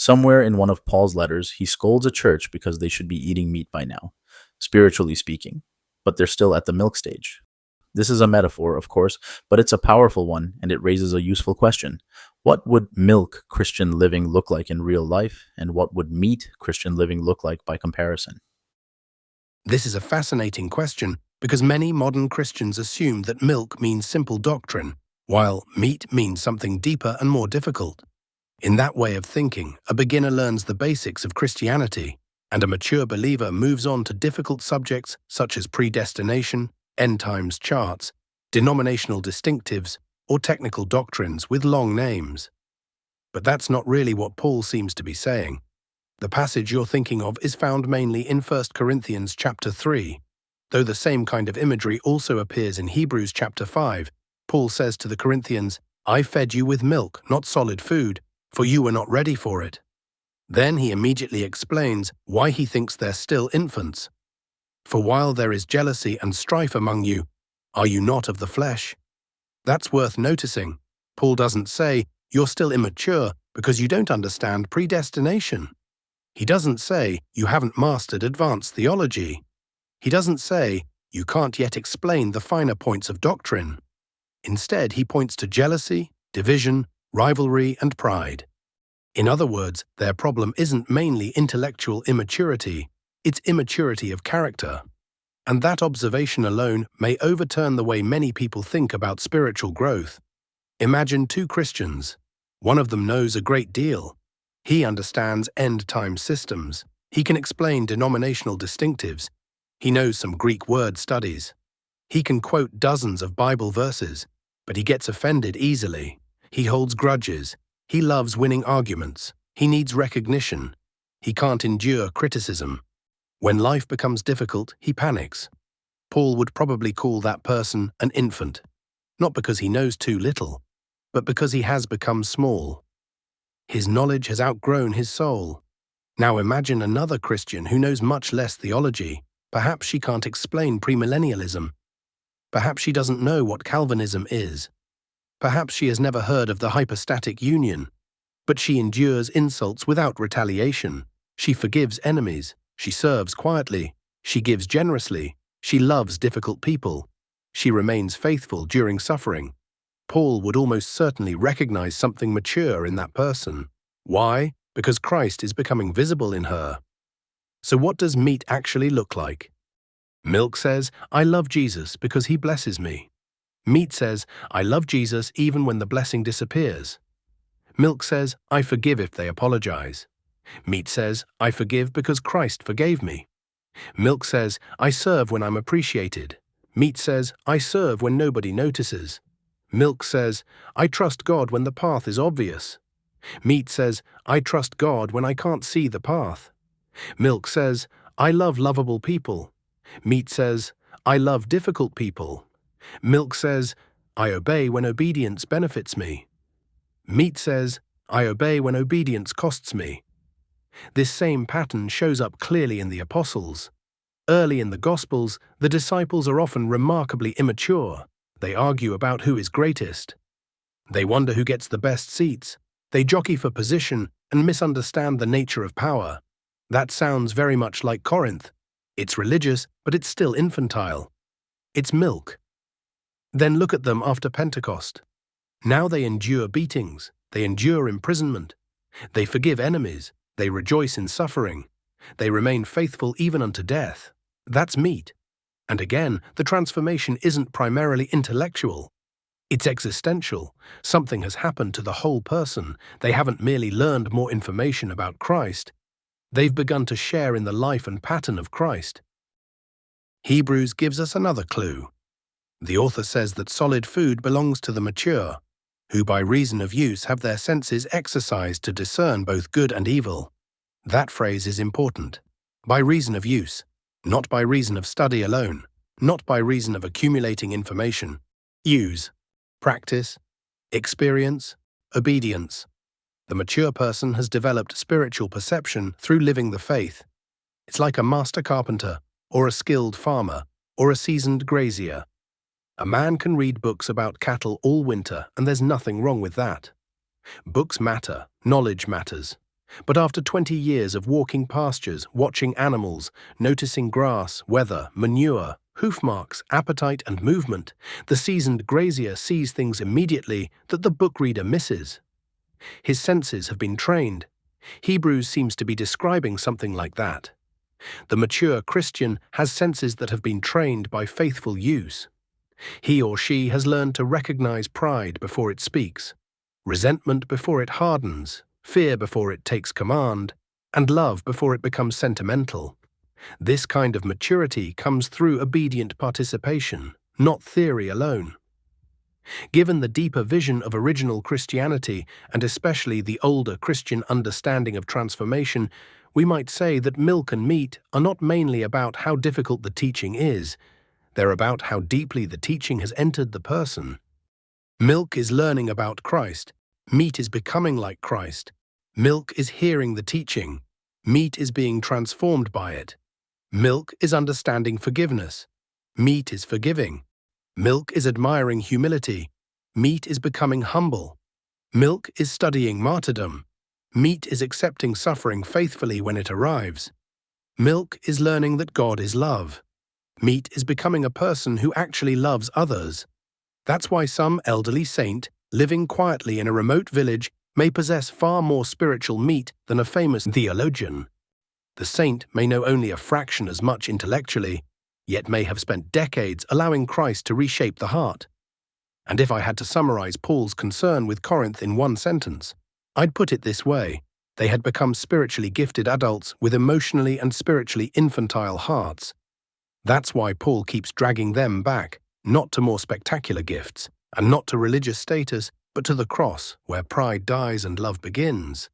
Somewhere in one of Paul's letters, he scolds a church because they should be eating meat by now, spiritually speaking, but they're still at the milk stage. This is a metaphor, of course, but it's a powerful one, and it raises a useful question. What would milk Christian living look like in real life, and what would meat Christian living look like by comparison? This is a fascinating question because many modern Christians assume that milk means simple doctrine, while meat means something deeper and more difficult. In that way of thinking, a beginner learns the basics of Christianity, and a mature believer moves on to difficult subjects such as predestination, end times charts, denominational distinctives, or technical doctrines with long names. But that's not really what Paul seems to be saying. The passage you're thinking of is found mainly in 1 Corinthians chapter 3. Though the same kind of imagery also appears in Hebrews chapter 5, Paul says to the Corinthians, "I fed you with milk, not solid food, for you were not ready for it." Then he immediately explains why he thinks they're still infants. "For while there is jealousy and strife among you, are you not of the flesh?" That's worth noticing. Paul doesn't say, "You're still immature because you don't understand predestination." He doesn't say, "You haven't mastered advanced theology." He doesn't say, "You can't yet explain the finer points of doctrine." Instead, he points to jealousy, division, rivalry, and pride. In other words, their problem isn't mainly intellectual immaturity, it's immaturity of character. And that observation alone may overturn the way many people think about spiritual growth. Imagine two Christians. One of them knows a great deal. He understands end-time systems. He can explain denominational distinctives. He knows some Greek word studies. He can quote dozens of Bible verses, but he gets offended easily. He holds grudges. He loves winning arguments. He needs recognition. He can't endure criticism. When life becomes difficult, he panics. Paul would probably call that person an infant, not because he knows too little, but because he has become small. His knowledge has outgrown his soul. Now imagine another Christian who knows much less theology. Perhaps she can't explain premillennialism. Perhaps she doesn't know what Calvinism is. Perhaps she has never heard of the hypostatic union. But she endures insults without retaliation. She forgives enemies. She serves quietly. She gives generously. She loves difficult people. She remains faithful during suffering. Paul would almost certainly recognize something mature in that person. Why? Because Christ is becoming visible in her. So what does meat actually look like? Milk says, "I love Jesus because he blesses me." Meat says, "I love Jesus even when the blessing disappears." Milk says, "I forgive if they apologize." Meat says, "I forgive because Christ forgave me." Milk says, "I serve when I'm appreciated." Meat says, "I serve when nobody notices." Milk says, "I trust God when the path is obvious." Meat says, "I trust God when I can't see the path." Milk says, "I love lovable people." Meat says, "I love difficult people." Milk says, "I obey when obedience benefits me." Meat says, "I obey when obedience costs me." This same pattern shows up clearly in the apostles. Early in the Gospels, the disciples are often remarkably immature. They argue about who is greatest. They wonder who gets the best seats. They jockey for position and misunderstand the nature of power. That sounds very much like Corinth. It's religious, but it's still infantile. It's milk. Then look at them after Pentecost. Now they endure beatings. They endure imprisonment. They forgive enemies. They rejoice in suffering. They remain faithful even unto death. That's meat. And again, the transformation isn't primarily intellectual. It's existential. Something has happened to the whole person. They haven't merely learned more information about Christ. They've begun to share in the life and pattern of Christ. Hebrews gives us another clue. The author says that solid food belongs to the mature, who by reason of use have their senses exercised to discern both good and evil. That phrase is important. By reason of use, not by reason of study alone, not by reason of accumulating information. Use, practice, experience, obedience. The mature person has developed spiritual perception through living the faith. It's like a master carpenter, or a skilled farmer, or a seasoned grazier. A man can read books about cattle all winter, and there's nothing wrong with that. Books matter, knowledge matters. But after 20 years of walking pastures, watching animals, noticing grass, weather, manure, hoof marks, appetite and movement, the seasoned grazier sees things immediately that the book reader misses. His senses have been trained. Hebrews seems to be describing something like that. The mature Christian has senses that have been trained by faithful use. He or she has learned to recognize pride before it speaks, resentment before it hardens, fear before it takes command, and love before it becomes sentimental. This kind of maturity comes through obedient participation, not theory alone. Given the deeper vision of original Christianity, and especially the older Christian understanding of transformation, we might say that milk and meat are not mainly about how difficult the teaching is, they're about how deeply the teaching has entered the person. Milk is learning about Christ, meat is becoming like Christ. Milk is hearing the teaching, meat is being transformed by it. Milk is understanding forgiveness, meat is forgiving. Milk is admiring humility, meat is becoming humble. Milk is studying martyrdom, meat is accepting suffering faithfully when it arrives. Milk is learning that God is love. Meat is becoming a person who actually loves others. That's why some elderly saint, living quietly in a remote village, may possess far more spiritual meat than a famous theologian. The saint may know only a fraction as much intellectually, yet may have spent decades allowing Christ to reshape the heart. And if I had to summarize Paul's concern with Corinth in one sentence, I'd put it this way: they had become spiritually gifted adults with emotionally and spiritually infantile hearts. That's why Paul keeps dragging them back, not to more spectacular gifts, and not to religious status, but to the cross, where pride dies and love begins.